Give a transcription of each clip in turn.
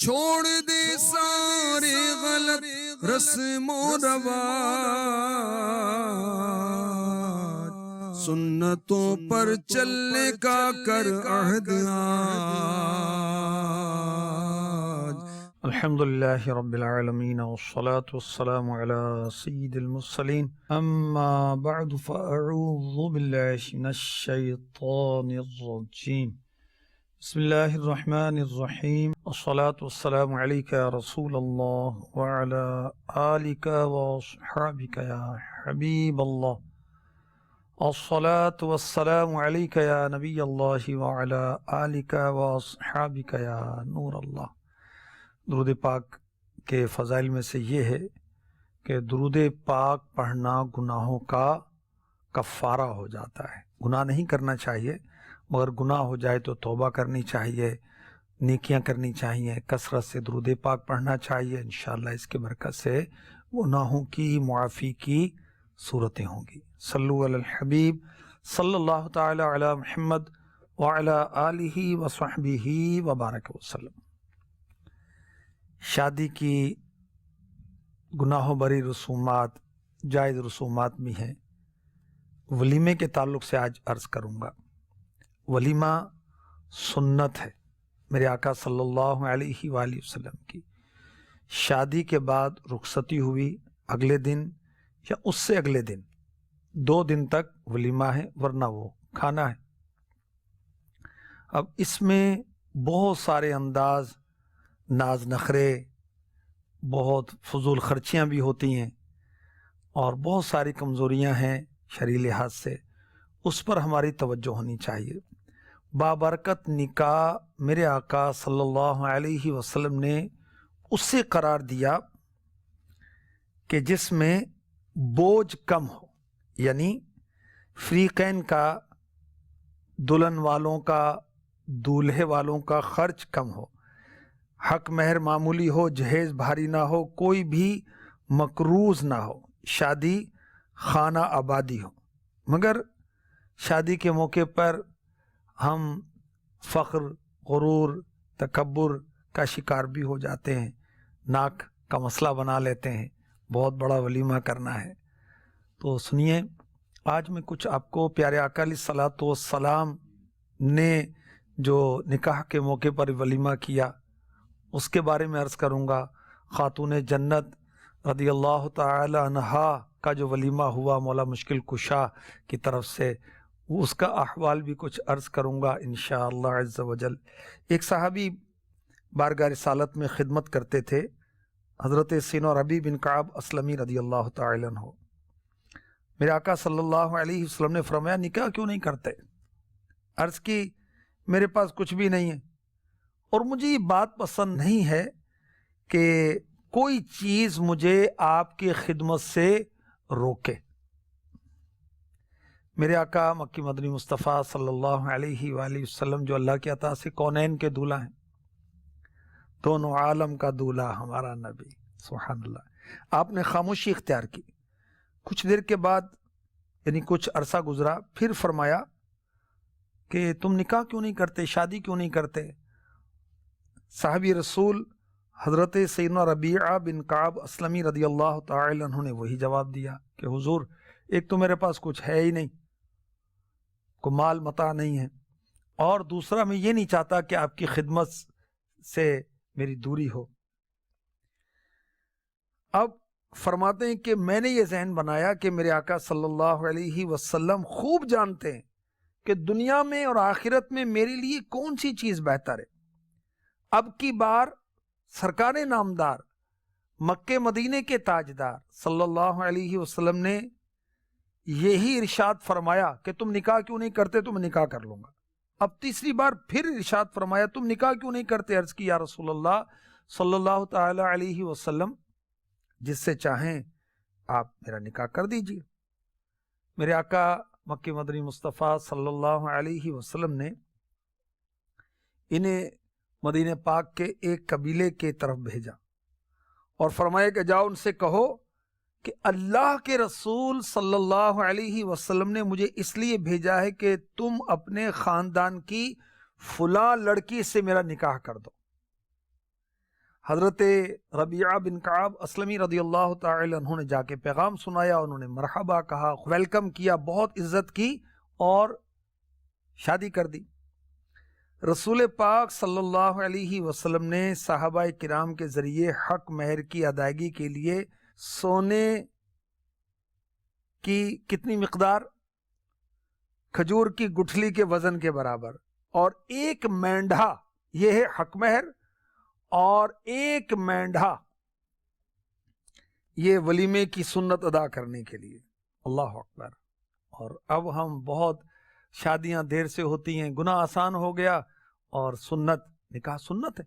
چھوڑ دے سارے غلط رسم و رواج، سنتوں پر چلنے کا کر عہد آج۔ الحمدللہ رب العالمین والصلاة والسلام علی سید المرسلین، اما بعد فاعوذ باللہ من الشیطان الرجیم، بسم اللہ الرحمن الرحیم، الصلاة والسلام علیک یا رسول اللہ وعلی آلک واصحابک یا حبیب اللہ، الصلاة والسلام علیک یا نبی اللہ وعلی آلک واصحابک یا نور اللہ۔ درود پاک کے فضائل میں سے یہ ہے کہ درود پاک پڑھنا گناہوں کا کفارہ ہو جاتا ہے۔ گناہ نہیں کرنا چاہیے، مگر گناہ ہو جائے تو توبہ کرنی چاہیے، نیکیاں کرنی چاہیے، کثرت سے درود پاک پڑھنا چاہیے۔ انشاءاللہ اس کے برکت سے گناہوں کی معافی کی صورتیں ہوں گی۔ صلو علی الحبیب صلی اللہ تعالی علی محمد وعلی آلہ وصحبہ وبارک وسلم۔ شادی کی گناہوں بری رسومات جائز رسومات بھی ہیں۔ ولیمے کے تعلق سے آج عرض کروں گا۔ ولیمہ سنت ہے میرے آقا صلی اللہ علیہ وآلہ وسلم کی۔ شادی کے بعد رخصتی ہوئی، اگلے دن یا اس سے اگلے دن 2 دن تک ولیمہ ہے، ورنہ وہ کھانا ہے۔ اب اس میں بہت سارے انداز، ناز نخرے، بہت فضول خرچیاں بھی ہوتی ہیں، اور بہت ساری کمزوریاں ہیں شرعی لحاظ سے، اس پر ہماری توجہ ہونی چاہیے۔ بابرکت نکاح میرے آقا صلی اللہ علیہ وسلم نے اسے قرار دیا کہ جس میں بوجھ کم ہو، یعنی فریقین کا، دلہن والوں کا، دولہے والوں کا خرچ کم ہو، حق مہر معمولی ہو، جہیز بھاری نہ ہو، کوئی بھی مقروض نہ ہو، شادی خانہ آبادی ہو۔ مگر شادی کے موقع پر ہم فخر، غرور، تکبر کا شکار بھی ہو جاتے ہیں، ناک کا مسئلہ بنا لیتے ہیں، بہت بڑا ولیمہ کرنا ہے۔ تو سنیے، آج میں کچھ آپ کو پیارے آقا علیہ الصلوۃ والسلام نے جو نکاح کے موقع پر ولیمہ کیا اس کے بارے میں عرض کروں گا۔ خاتون جنت رضی اللہ تعالی عنہا کا جو ولیمہ ہوا مولا مشکل کشا کی طرف سے، اس کا احوال بھی کچھ عرض کروں گا انشاءاللہ عز و جل۔ ایک صحابی بارگاہ رسالت میں خدمت کرتے تھے، حضرت سینو ربیع بن کعب اسلمی رضی اللہ تعالی عنہ۔ میرے آقا صلی اللہ علیہ وسلم نے فرمایا نکاح کیوں نہیں کرتے؟ عرض کی میرے پاس کچھ بھی نہیں ہے، اور مجھے یہ بات پسند نہیں ہے کہ کوئی چیز مجھے آپ کی خدمت سے روکے۔ میرے آقا مکی مدنی مصطفیٰ صلی اللہ علیہ وآلہ وسلم جو اللہ کے عطا سے کونین کے دولہ ہیں، دونوں عالم کا دولہ ہمارا نبی، سبحان اللہ، آپ نے خاموشی اختیار کی۔ کچھ دیر کے بعد، یعنی کچھ عرصہ گزرا، پھر فرمایا کہ تم نکاح کیوں نہیں کرتے، شادی کیوں نہیں کرتے؟ صحابی رسول حضرت سیدنا ربیعہ بن کعب اسلمی رضی اللہ تعالی عنہ نے وہی جواب دیا کہ حضور، ایک تو میرے پاس کچھ ہے ہی نہیں، کوئی مال متاع نہیں ہے، اور دوسرا میں یہ نہیں چاہتا کہ آپ کی خدمت سے میری دوری ہو۔ اب فرماتے ہیں کہ میں نے یہ ذہن بنایا کہ میرے آقا صلی اللہ علیہ وسلم خوب جانتے ہیں کہ دنیا میں اور آخرت میں میرے لیے کون سی چیز بہتر ہے۔ اب کی بار سرکار نامدار، مکہ مدینے کے تاجدار صلی اللہ علیہ وسلم نے یہی ارشاد فرمایا کہ تم نکاح کیوں نہیں کرتے، تو میں نکاح کر لوں گا۔ اب تیسری بار پھر ارشاد فرمایا تم نکاح کیوں نہیں کرتے؟ عرض کی یا رسول اللہ صلی اللہ تعالی علیہ وسلم، جس سے چاہیں آپ میرا نکاح کر دیجئے۔ میرے آقا مکہ مدنی مصطفیٰ صلی اللہ علیہ وسلم نے انہیں مدینہ پاک کے ایک قبیلے کے طرف بھیجا اور فرمایا کہ جاؤ ان سے کہو کہ اللہ کے رسول صلی اللہ علیہ وسلم نے مجھے اس لیے بھیجا ہے کہ تم اپنے خاندان کی فلاں لڑکی سے میرا نکاح کر دو۔ حضرت ربیعہ بن کعب اسلمی رضی اللہ تعالی عنہ نے جا کے پیغام سنایا، انہوں نے مرحبا کہا، ویلکم کیا، بہت عزت کی اور شادی کر دی۔ رسول پاک صلی اللہ علیہ وسلم نے صحابہ کرام کے ذریعے حق مہر کی ادائیگی کے لیے سونے کی کتنی مقدار؟ کھجور کی گٹھلی کے وزن کے برابر، اور ایک مینڈھا، یہ ہے حق مہر، اور ایک مینڈھا یہ ولیمے کی سنت ادا کرنے کے لیے۔ اللہ اکبر۔ اور اب ہم بہت شادیاں دیر سے ہوتی ہیں، گناہ آسان ہو گیا، اور سنت، نکاح سنت ہے،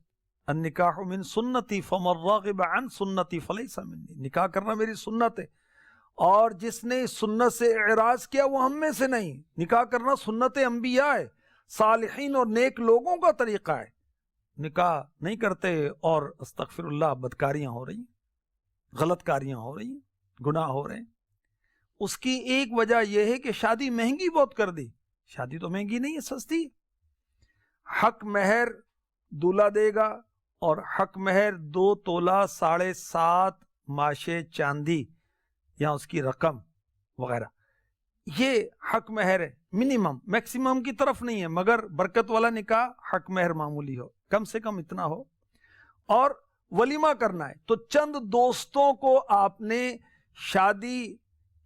النکاح من سنتی فمن راغب عن سنتی فلیس منی، نکاح کرنا میری سنت ہے، اور جس نے اس سنت سے اعراض کیا وہ ہم میں سے نہیں۔ نکاح کرنا سنت انبیاء ہے، صالحین اور نیک لوگوں کا طریقہ ہے۔ نکاح نہیں کرتے اور استغفر اللہ بدکاریاں ہو رہی ہیں، غلط کاریاں ہو رہی ہیں، گناہ ہو رہے ہیں۔ اس کی ایک وجہ یہ ہے کہ شادی مہنگی بہت کر دی۔ شادی تو مہنگی نہیں ہے، سستی۔ حق مہر دولہا دے گا، اور حق مہر 2 تولہ 7.5 ماشے چاندی یا اس کی رقم وغیرہ، یہ حق مہر ہے، منیمم، میکسیمم کی طرف نہیں ہے، مگر برکت والا نکاح حق مہر معمولی ہو، کم سے کم اتنا ہو۔ اور ولیمہ کرنا ہے تو چند دوستوں کو آپ نے شادی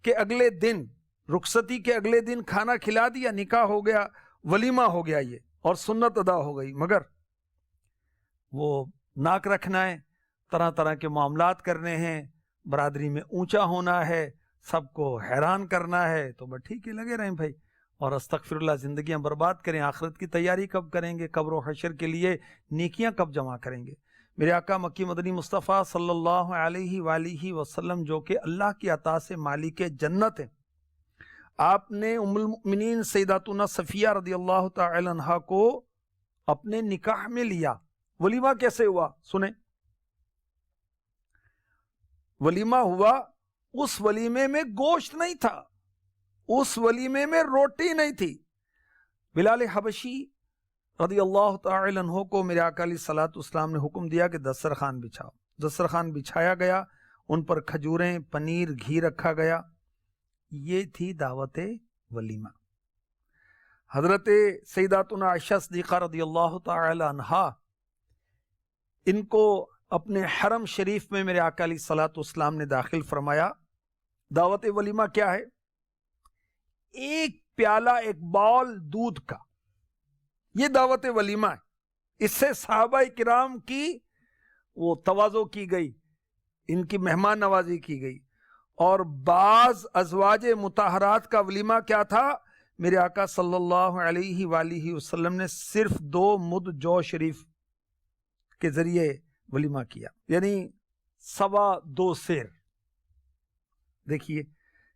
کے اگلے دن، رخصتی کے اگلے دن کھانا کھلا دیا، نکاح ہو گیا، ولیمہ ہو گیا یہ، اور سنت ادا ہو گئی۔ مگر وہ ناک رکھنا ہے، طرح طرح کے معاملات کرنے ہیں، برادری میں اونچا ہونا ہے، سب کو حیران کرنا ہے، تو بس ٹھیک ہے، لگے رہیں بھائی، اور استغفر اللہ زندگیاں برباد کریں، آخرت کی تیاری کب کریں گے؟ قبر و حشر کے لیے نیکیاں کب جمع کریں گے؟ میرے آقا مکی مدنی مصطفیٰ صلی اللہ علیہ وآلہ وسلم، جو کہ اللہ کی عطا سے مالک جنت ہیں، آپ نے ام المؤمنین سیداتنا صفیہ رضی اللہ تعالی عنہا کو اپنے نکاح میں لیا۔ ولیمہ کیسے ہوا؟ سنیں، ولیمہ ہوا، اس ولیمے میں گوشت نہیں تھا، اس ولیمے میں روٹی نہیں تھی۔ بلال حبشی رضی اللہ تعالی عنہ کو میرے آقا علیہ الصلوۃ والسلام نے حکم دیا کہ دسترخوان بچھاؤ۔ دسترخوان بچھایا گیا، ان پر کھجوریں، پنیر، گھی رکھا گیا۔ یہ تھی دعوت ولیمہ۔ حضرت سیداتنا عائشہ صدیقہ رضی اللہ تعالی عنہا، ان کو اپنے حرم شریف میں میرے آقا علیہ الصلوۃ والسلام نے داخل فرمایا۔ دعوت ولیمہ کیا ہے؟ ایک پیالہ، ایک باول دودھ کا، یہ دعوت ولیمہ ہے۔ اس سے صحابہ کرام کی وہ تواضع کی گئی، ان کی مہمان نوازی کی گئی۔ اور بعض ازواج مطہرات کا ولیمہ کیا تھا؟ میرے آقا صلی اللہ علیہ وآلہ وسلم نے صرف 2 مد جو شریف کے ذریعے ولیمہ کیا، یعنی 2.25 سیر۔ دیکھیے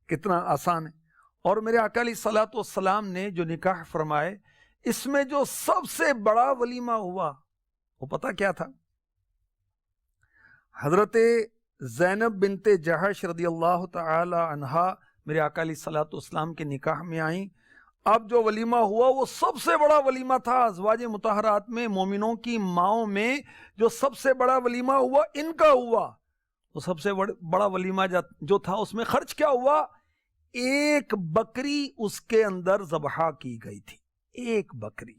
کتنا آسان ہے۔ اور میرے آقا علیہ الصلوۃ والسلام نے جو نکاح فرمائے، اس میں جو سب سے بڑا ولیمہ ہوا وہ پتہ کیا تھا؟ حضرت زینب بنت جہش رضی اللہ تعالی عنہا میرے آقا علیہ الصلوۃ والسلام کے نکاح میں آئیں۔ اب جو ولیمہ ہوا وہ سب سے بڑا ولیمہ تھا۔ ازواج مطہرات میں، مومنوں کی ماؤں میں جو سب سے بڑا ولیمہ ہوا، ان کا ہوا۔ وہ سب سے بڑا ولیمہ جو تھا، اس میں خرچ کیا ہوا؟ 1 بکری اس کے اندر ذبح کی گئی تھی، 1 بکری۔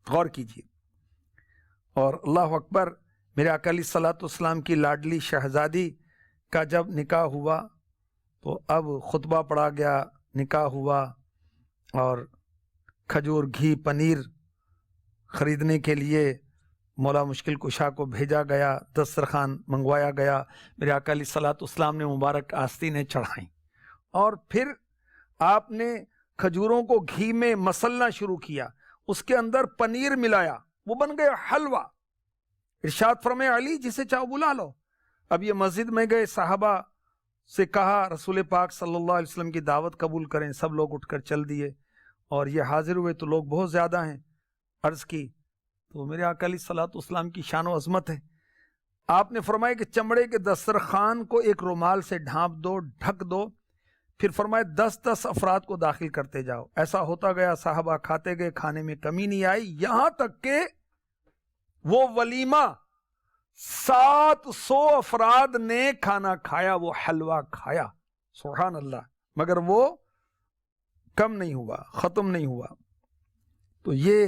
غور کیجیے۔ اور اللہ اکبر، میرے آقا علیہ الصلوۃ والسلام کی لاڈلی شہزادی کا جب نکاح ہوا تو اب خطبہ پڑھا گیا، نکاح ہوا، اور کھجور، گھی، پنیر خریدنے کے لیے مولا مشکل کشا کو بھیجا گیا، دسترخوان منگوایا گیا، میرے آقا علیہ الصلوۃ والسلام نے مبارک آستینیں چڑھائیں، اور پھر آپ نے کھجوروں کو گھی میں مسلنا شروع کیا، اس کے اندر پنیر ملایا، وہ بن گیا حلوہ۔ ارشاد فرمائے، علی جسے چاہو بلا لو۔ اب یہ مسجد میں گئے، صحابہ سے کہا رسول پاک صلی اللہ علیہ وسلم کی دعوت قبول کریں، سب لوگ اٹھ کر چل دیے، اور یہ حاضر ہوئے تو لوگ بہت زیادہ ہیں۔ عرض کی تو میرے آقا علیہ الصلوۃ والسلام کی شان و عظمت ہے، آپ نے فرمایا کہ چمڑے کے دسترخوان کو ایک رومال سے ڈھانپ دو، ڈھک دو، پھر فرمایا 10 افراد کو داخل کرتے جاؤ۔ ایسا ہوتا گیا، صحابہ کھاتے گئے، کھانے میں کمی نہیں آئی، یہاں تک کہ وہ ولیمہ 700 افراد نے کھانا کھایا، وہ حلوہ کھایا، سبحان اللہ، مگر وہ کم نہیں ہوا، ختم نہیں ہوا۔ تو یہ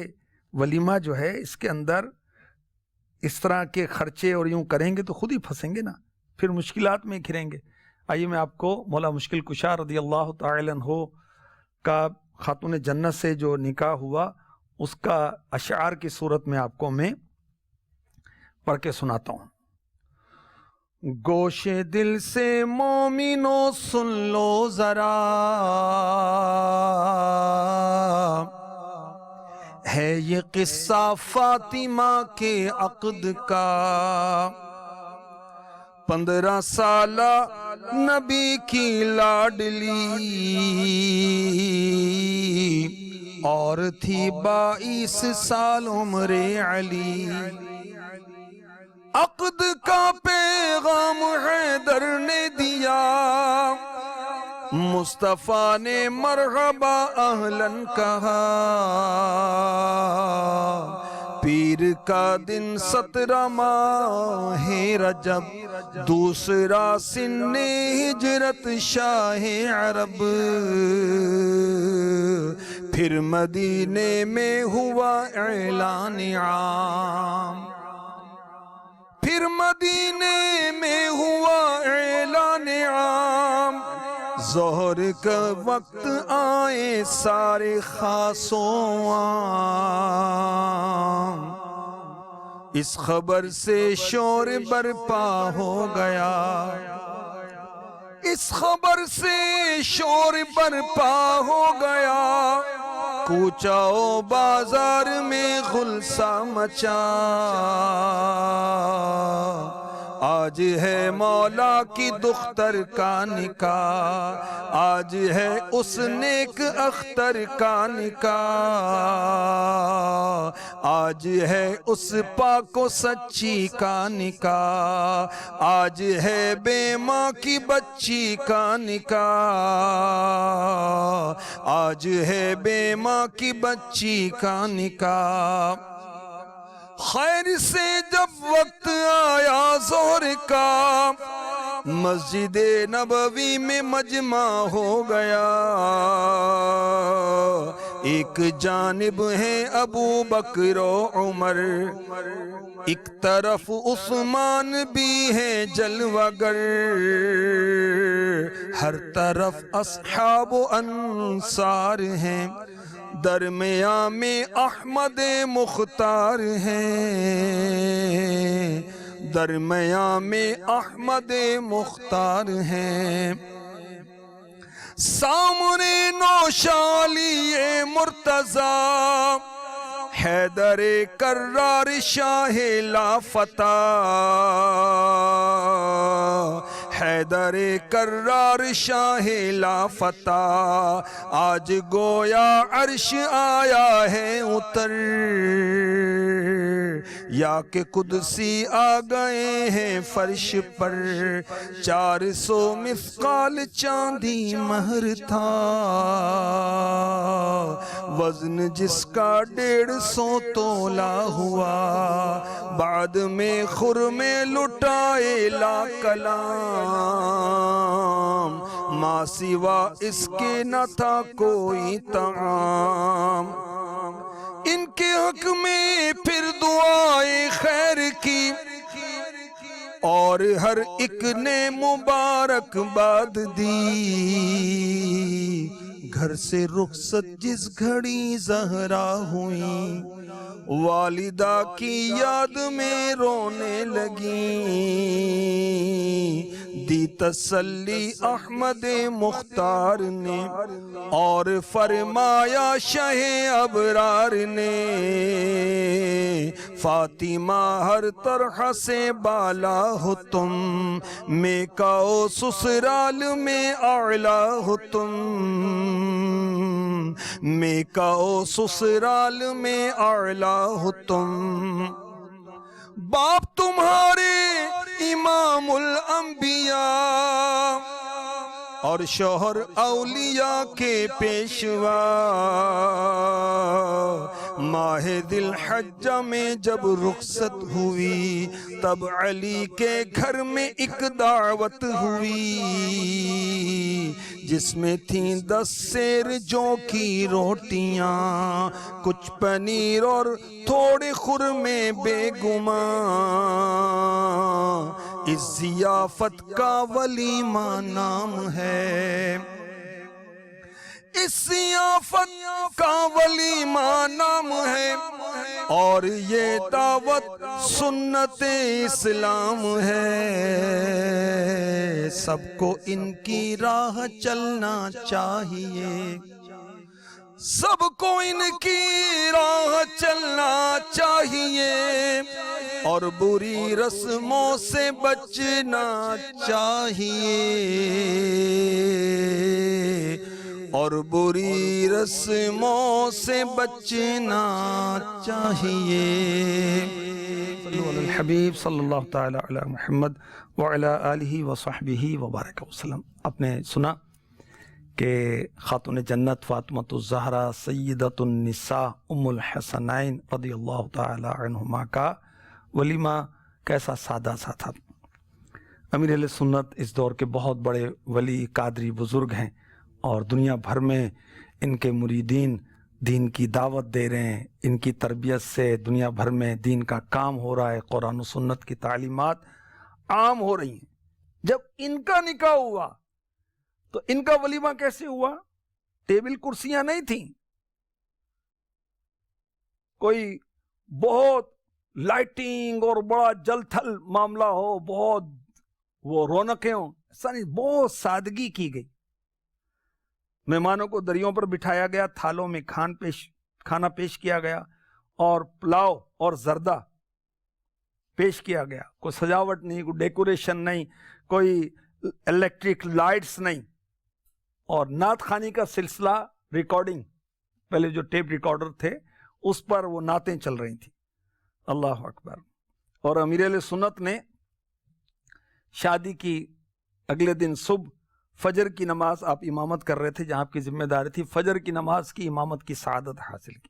ولیمہ جو ہے اس کے اندر اس طرح کے خرچے اور یوں کریں گے تو خود ہی پھنسیں گے نا، پھر مشکلات میں گھریں گے۔ آئیے میں آپ کو مولا مشکل کشا رضی اللہ تعالی عنہ کا خاتون جنت سے جو نکاح ہوا اس کا اشعار کی صورت میں آپ کو میں پڑھ کے سناتا ہوں۔ گوشے دل سے مومنو سن لو ذرا، ہے یہ قصہ فاطمہ کے عقد کا۔ 15 سالہ نبی کی لاڈلی اور تھی 22 سال عمر علی۔ عقد کا پیغام حیدر نے دیا، مصطفیٰ نے مرحبا اہلاً کہا۔ پیر کا دن 17 ماہ رجب، دوسرا سن ہجرت شاہ عرب۔ پھر مدینے میں ہوا اعلان عام، پھر مدینے میں ہوا اعلان عام۔ ظہر کا وقت آئے سارے خاص و عام، اس خبر سے شور برپا ہو گیا، اس خبر سے شور برپا ہو گیا۔ کوچہ و بازار میں غلسہ مچا، آج ہے مولا کی دختر کا نکاح، آج ہے اس نیک اختر کا نکاح، آج ہے اس پاک و سچی کا نکاح، آج ہے بے ماں کی بچی کا نکاح، آج ہے بے ماں کی بچی کا نکاح۔ خیر سے جب وقت آیا ظہر کا، مسجد نبوی میں مجمع ہو گیا۔ ایک جانب ہیں ابو بکر و عمر، ایک طرف عثمان بھی ہے جلوہ گر، ہر طرف اصحاب و انصار ہیں، درمیان میں احمد مختار ہیں، درمیان میں احمد مختار ہیں۔ سامنے نوشالی مرتضی، حیدر کرار شاہ لافتہ، حیدر کرار شاہ لافتہ، آج گویا عرش آیا ہے اتر، یا کہ قدسی آ گئے ہیں فرش پر۔ 400 مثقال چاندی مہر تھا، وزن جس کا 150 تولہ ہوا، بعد میں خرمے لٹائے لا کلام، ماں سوا اس کے نہ تھا کوئی طعام۔ ان کے حق میں پھر دعائے خیر کی، اور ہر ایک نے مبارک باد دی۔ گھر سے رخصت جس گھڑی زہرا ہوئی، والدہ کی یاد میں رونے لگی، دی تسلی احمد مختار نے، اور فرمایا شہ ابرار نے، فاطمہ ہر طرح سے بالا ہو تم، میکاؤ سسرال میں اعلیٰ ہو تم، میکاؤ سسرال میں اعلیٰ ہو تم۔ باپ تمہارے امام الانبیاء، اور شوہر اولیاء کے پیشوا، ماہ ذی الحجہ میں جب رخصت ہوئی، تب علی کے گھر میں ایک دعوت ہوئی، جس میں تھیں 10 سیر جو کی روٹیاں، کچھ پنیر اور تھوڑے خرمے بے گماں، اس ضیافت کا ولیمہ نام ہے، اس ضیافت کا ولیمہ نام ہے، اور یہ دعوت سنت اسلام ہے، سب کو ان کی راہ چلنا چاہیے، سب کو ان کی راہ چلنا چاہیے، اور بری رسموں سے بچنا چاہیے، اور بری رسموں سے بچنا چاہیے۔ صلو علی الحبیب صلی اللہ تعالی علی محمد وعلی آلہ وصحبہ وبارک وسلم۔ آپ نے سنا کہ خاتون جنت فاطمۃ الزہرا سیدۃ النساء ام الحسنین رضی اللہ تعالی عنہما کا ولیمہ کیسا سادہ سا تھا۔ امیر اہل سنت اس دور کے بہت بڑے ولی قادری بزرگ ہیں، اور دنیا بھر میں ان کے مریدین دین کی دعوت دے رہے ہیں، ان کی تربیت سے دنیا بھر میں دین کا کام ہو رہا ہے، قرآن و سنت کی تعلیمات عام ہو رہی ہیں۔ جب ان کا نکاح ہوا تو ان کا ولیمہ کیسے ہوا؟ ٹیبل کرسیاں نہیں تھیں، کوئی بہت لائٹنگ اور بڑا جل تھل معاملہ ہو، بہت وہ رونقیں ہوں، ایسا نہیں، بہت سادگی کی گئی۔ مہمانوں کو دریوں پر بٹھایا گیا، تھالوں میں کھانا پیش کیا گیا، اور پلاؤ اور زردہ پیش کیا گیا، کوئی سجاوٹ نہیں، کوئی ڈیکوریشن نہیں، کوئی الیکٹرک لائٹس نہیں، اور نعت خوانی کا سلسلہ، ریکارڈنگ، پہلے جو ٹیپ ریکارڈر تھے اس پر وہ نعتیں چل رہی تھیں، اللہ اکبر۔ اور امیر اہل سنت نے شادی کی اگلے دن صبح فجر کی نماز، آپ امامت کر رہے تھے جہاں آپ کی ذمہ داری تھی، فجر کی نماز کی امامت کی سعادت حاصل کی۔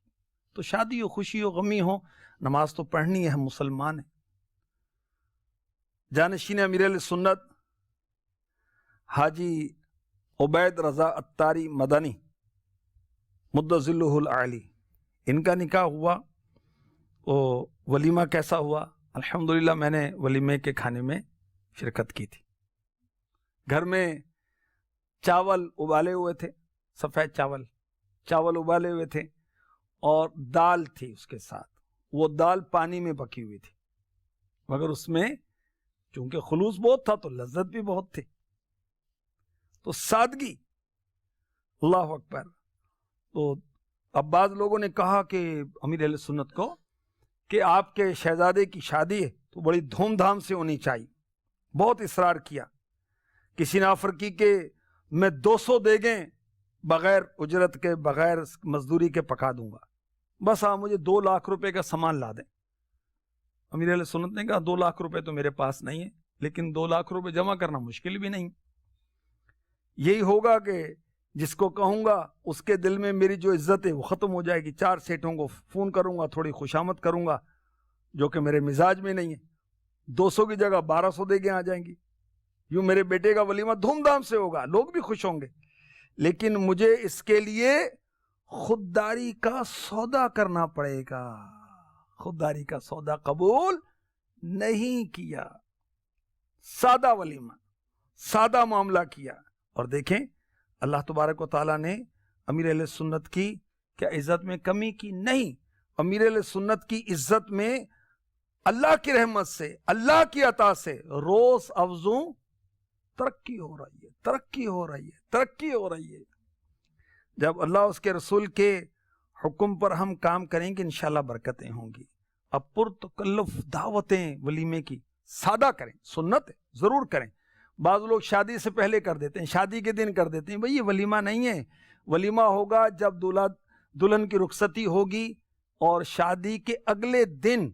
تو شادی ہو، خوشی ہو، غمی ہو، نماز تو پڑھنی ہے، ہم مسلمان ہیں۔ جانشین امیر اہل سنت حاجی عبید رضا عطاری مدنی مد ظلہ العالی، ان کا نکاح ہوا۔ ولیمہ کیسا ہوا؟ الحمدللہ میں نے ولیمے کے کھانے میں شرکت کی تھی۔ گھر میں چاول ابالے ہوئے تھے، سفید چاول ابالے ہوئے تھے، اور دال تھی اس کے ساتھ۔ وہ دال پانی میں پکی ہوئی تھی، مگر اس میں چونکہ خلوص بہت تھا تو لذت بھی بہت تھی، تو سادگی، اللہ اکبر۔ تو اب بعض لوگوں نے کہا کہ امیر اہل سنت کو کہ آپ کے شہزادے کی شادی ہے تو بڑی دھوم دھام سے ہونی چاہیے، بہت اصرار کیا۔ کسی نے آفر کی کہ میں 200 دیگیں بغیر اجرت کے، بغیر مزدوری کے پکا دوں گا، بس آپ مجھے 2 لاکھ روپے کا سامان لا دیں۔ امیر اہل سنت نے کہا 2 لاکھ روپے تو میرے پاس نہیں ہے، لیکن 2 لاکھ روپے جمع کرنا مشکل بھی نہیں، یہی ہوگا کہ جس کو کہوں گا اس کے دل میں میری جو عزت ہے وہ ختم ہو جائے گی، 4 سیٹوں کو فون کروں گا، تھوڑی خوشامد کروں گا، جو کہ میرے مزاج میں نہیں ہے، 200 کی جگہ 1200 دیگیں آ جائیں گی، یوں میرے بیٹے کا ولیمہ دھوم دھام سے ہوگا، لوگ بھی خوش ہوں گے، لیکن مجھے اس کے لیے خودداری کا سودا کرنا پڑے گا۔ خودداری کا سودا قبول نہیں کیا، سادہ ولیمہ، سادہ معاملہ کیا۔ اور دیکھیں اللہ تبارک و تعالیٰ نے امیر اہل سنت کی کیا عزت میں کمی کی؟ نہیں، امیر اہل سنت کی عزت میں اللہ کی رحمت سے، اللہ کی عطا سے روز افزوں ترقی ہو رہی ہے، ترقی ہو رہی ہے، ترقی ہو رہی ہے۔ جب اللہ اس کے رسول کے حکم پر ہم کام کریں گے انشاءاللہ برکتیں ہوں گی۔ اب پرتکلف دعوتیں ولیمے کی سادہ کریں، سنت ہے ضرور کریں۔ بعض لوگ شادی سے پہلے کر دیتے ہیں، شادی کے دن کر دیتے ہیں، بھئی یہ ولیمہ نہیں ہے۔ ولیمہ ہوگا جب دلہن کی رخصتی ہوگی اور شادی کے اگلے دن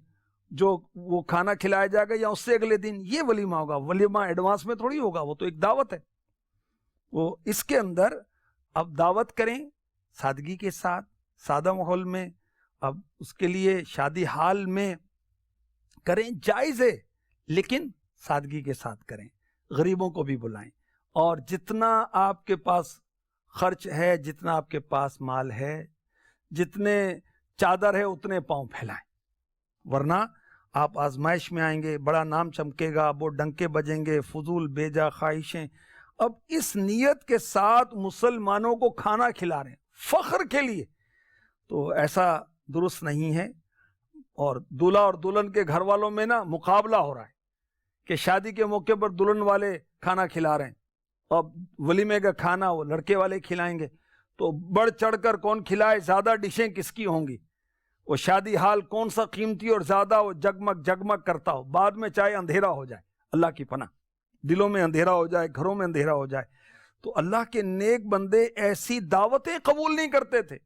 جو وہ کھانا کھلایا جائے گا، یا اس سے اگلے دن، یہ ولیمہ ہوگا۔ ولیمہ ایڈوانس میں تھوڑی ہوگا، وہ تو ایک دعوت ہے۔ وہ اس کے اندر اب دعوت کریں سادگی کے ساتھ، سادہ ماحول میں، اب اس کے لیے شادی حال میں کریں، جائز ہے، لیکن سادگی کے ساتھ کریں، غریبوں کو بھی بلائیں، اور جتنا آپ کے پاس خرچ ہے، جتنا آپ کے پاس مال ہے، جتنے چادر ہے اتنے پاؤں پھیلائیں، ورنہ آپ آزمائش میں آئیں گے، بڑا نام چمکے گا، وہ ڈنکے بجیں گے، فضول بیجا خواہشیں۔ اب اس نیت کے ساتھ مسلمانوں کو کھانا کھلا رہے ہیں فخر کے لیے، تو ایسا درست نہیں ہے۔ اور دولہا اور دلہن کے گھر والوں میں نا مقابلہ ہو رہا ہے کہ شادی کے موقع پر دلہن والے کھانا کھلا رہے ہیں، اب ولیمے کا کھانا وہ لڑکے والے کھلائیں گے، تو بڑھ چڑھ کر کون کھلائے، زیادہ ڈشیں کس کی ہوں گی، وہ شادی حال کون سا قیمتی اور زیادہ وہ جگمگ جگمگ کرتا ہو، بعد میں چاہے اندھیرا ہو جائے، اللہ کی پناہ، دلوں میں اندھیرا ہو جائے، گھروں میں اندھیرا ہو جائے۔ تو اللہ کے نیک بندے ایسی دعوتیں قبول نہیں کرتے تھے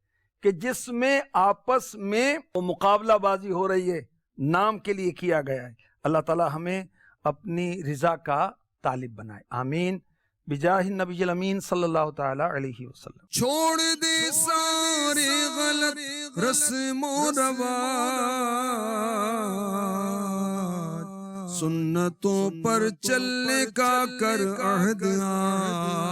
کہ جس میں آپس میں وہ مقابلہ بازی ہو رہی ہے، نام کے لیے کیا گیا ہے۔ اللہ تعالی ہمیں اپنی رضا کا طالب بنائے، آمین، بجاہ النبی الامین صلی اللہ تعالی علیہ وسلم۔ چھوڑ دے سارے غلط رسم و رواج، سنتوں پر چلنے کا کر عہد آج۔